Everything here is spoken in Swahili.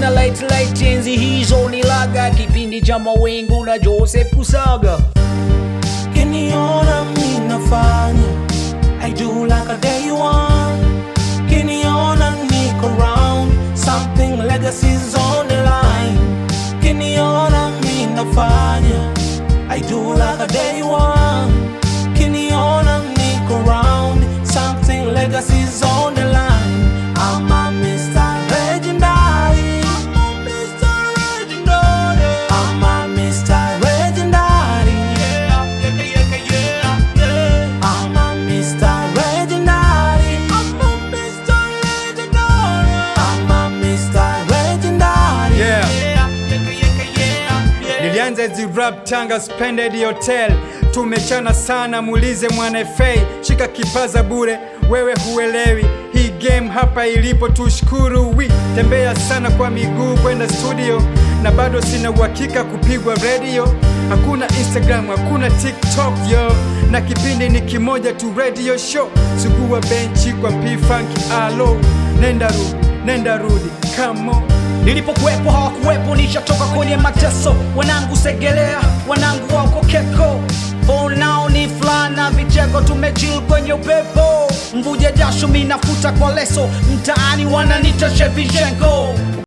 na late enzi hizo ni laga, kipindi cha mawingu na Joseph Kusaga. Kiniona mimi nafanya I do like a day one. Kiniona niko round, something legacies on the line. Kiniona mimi nafanya I do like a day one. Kiniona niko round, something legacies on the line. I'm a Mr. Legendary. I'm a Mr. Legendary. I'm a Mr. Legendary. I'm a Mr. Legendary. I'm a Mr. Legendary. I'm a Mr. Legendary. Nilianza hizi rap Tanga Splendid Hotel. Tumechana sana, muulize mwana FA. Shika kipaza bure, wewe huelewi hii game hapa ilipo. Tushukuru tembea sana kwa miguu kwenda studio, na bado sina uhakika kupigwa radio. Hakuna Instagram, hakuna TikTok yo, na kipindi ni kimoja tu, radio show. Sugua benchi kwa P-Funk, alo nenda rudi, come on. Nilipokuwepo hawakuwepo, nishatoka kwenye mateso. Wanangu segelea, wanangu wako keko. For now ni flana vicheko, tumechill kwenye upepo. Mvuja jasho minafuta kwa leso, mtaani wananita Shevchenko.